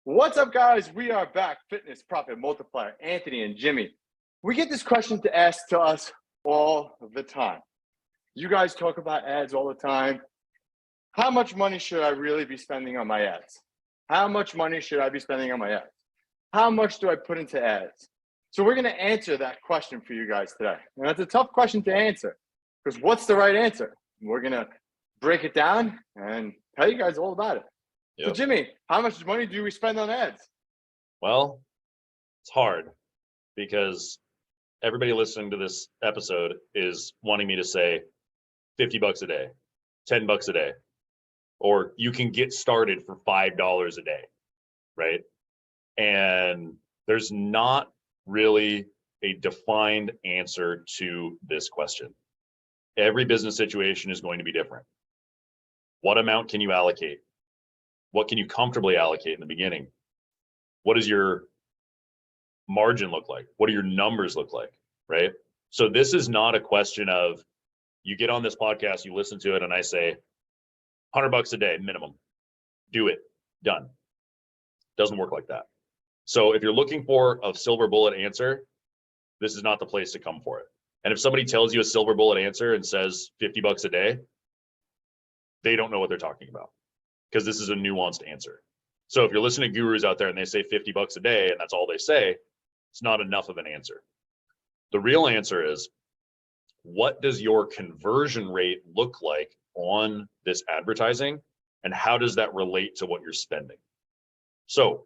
What's up, guys? We are back. Fitness Profit Multiplier, Anthony and Jimmy. We get this question to ask to us all the time. You guys talk about ads all the time. How much money should I really be spending on my ads? How much money should I be spending on my ads? How much do I put into ads? So we're going to answer that question for you guys today. And that's a tough question to answer because what's the right answer? We're going to break it down and tell you guys all about it. Yep. So Jimmy, how much money do we spend on ads? Well, it's hard because everybody listening to this episode is wanting me to say $50 a day, $10 a day, or you can get started for $5 a day, right? And there's not really a defined answer to this question. Every business situation is going to be different. What amount can you allocate? What can you comfortably allocate in the beginning? What does your margin look like? What do your numbers look like, right? So this is not a question of you get on this podcast, you listen to it, and I say $100 a day minimum. Do it, done. Doesn't work like that. So if you're looking for a silver bullet answer, this is not the place to come for it. And if somebody tells you a silver bullet answer and says $50 a day, they don't know what they're talking about, because this is a nuanced answer. So if you're listening to gurus out there and they say $50 a day and that's all they say, it's not enough of an answer. The real answer is, what does your conversion rate look like on this advertising, and how does that relate to what you're spending? So,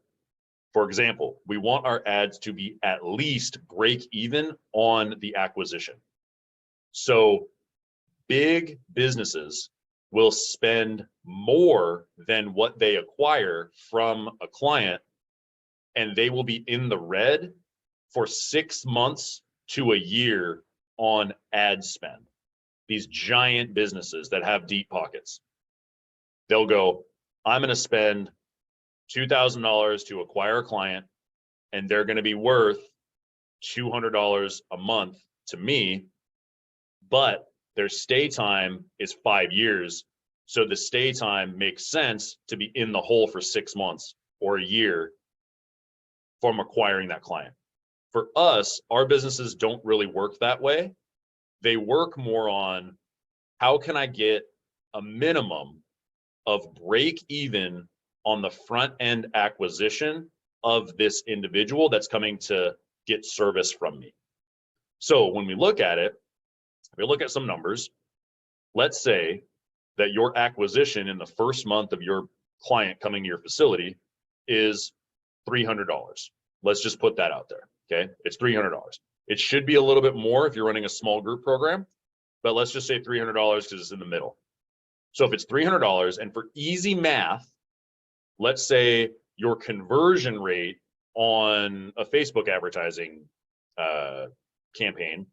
for example, we want our ads to be at least break even on the acquisition. So big businesses will spend more than what they acquire from a client, and they will be in the red for 6 months to a year on ad spend. These giant businesses that have deep pockets, they'll go, I'm going to spend $2,000 to acquire a client, and they're going to be worth $200 a month to me, but their stay time is 5 years. So the stay time makes sense to be in the hole for 6 months or a year from acquiring that client. For us, our businesses don't really work that way. They work more on, how can I get a minimum of break even on the front end acquisition of this individual that's coming to get service from me. So when we look at it, we look at some numbers. Let's say that your acquisition in the first month of your client coming to your facility is $300. Let's just put that out there, okay? It's $300. It should be a little bit more if you're running a small group program, but let's just say $300 because it's in the middle. So if it's $300, and for easy math, let's say your conversion rate on a Facebook advertising campaign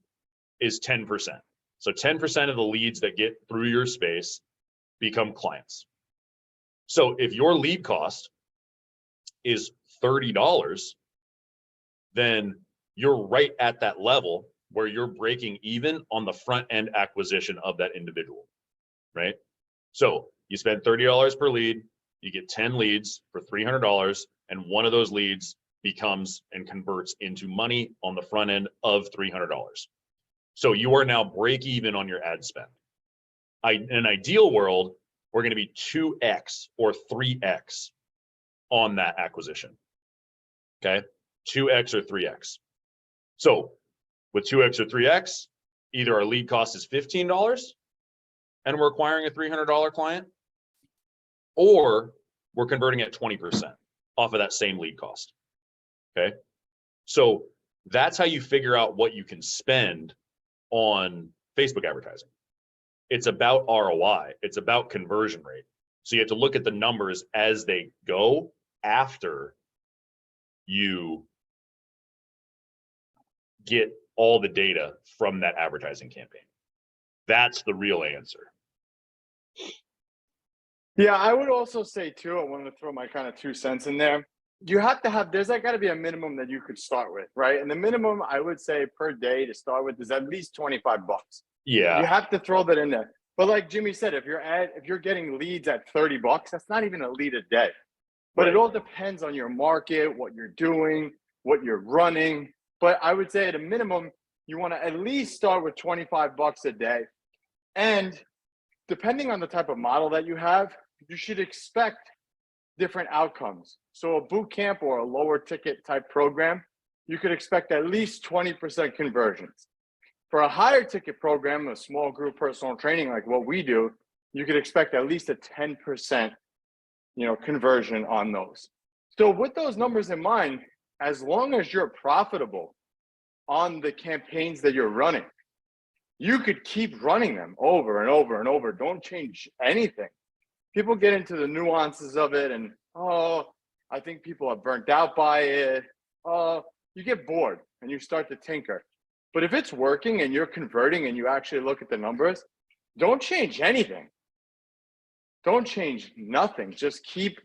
is 10%. So 10% of the leads that get through your space become clients. So if your lead cost is $30, then you're right at that level where you're breaking even on the front end acquisition of that individual, right? So you spend $30 per lead, you get 10 leads for $300, and one of those leads becomes and converts into money on the front end of $300. So you are now break even on your ad spend. In an ideal world, we're going to be 2x or 3x on that acquisition. Okay, 2x or 3x. So with 2x or 3x, either our lead cost is $15 and we're acquiring a $300 client, or we're converting at 20% off of that same lead cost. Okay, so that's how you figure out what you can spend on Facebook advertising. It's about ROI. It's about conversion rate. So you have to look at the numbers as they go after you get all the data from that advertising campaign. That's the real answer. Yeah, I would also say too, I wanted to throw my kind of 2 cents in there. You have to have, there's like got to be a minimum that you could start with, right? And the minimum I would say per day to start with is at least $25. Yeah. You have to throw that in there. But like Jimmy said, if you're getting leads at $30, that's not even a lead a day. But it Right. all depends on your market, what you're doing, what you're running. But I would say at a minimum, you want to at least start with 25 bucks a day. And depending on the type of model that you have, you should expect different outcomes. So a boot camp or a lower ticket type program, you could expect at least 20% conversions. For a higher ticket program, a small group personal training like what we do, you could expect at least a 10%, conversion on those. So with those numbers in mind, as long as you're profitable on the campaigns that you're running, you could keep running them over and over and over. Don't change anything. People get into the nuances of it and, oh, I think people are burnt out by it. Oh, you get bored and you start to tinker. But if it's working and you're converting and you actually look at the numbers, don't change anything. Don't change nothing. Just keep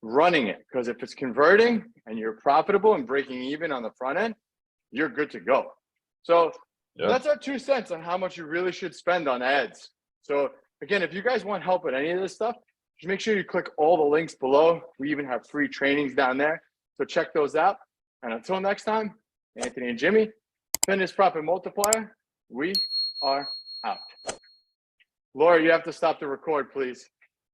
running it, because if it's converting and you're profitable and breaking even on the front end, you're good to go. So that's our 2 cents on how much you really should spend on ads. So again, if you guys want help with any of this stuff, just make sure you click all the links below. We even have free trainings down there. So check those out. And until next time, Anthony and Jimmy, Fitness Profit Multiplier, we are out. Laura, you have to stop the record, please.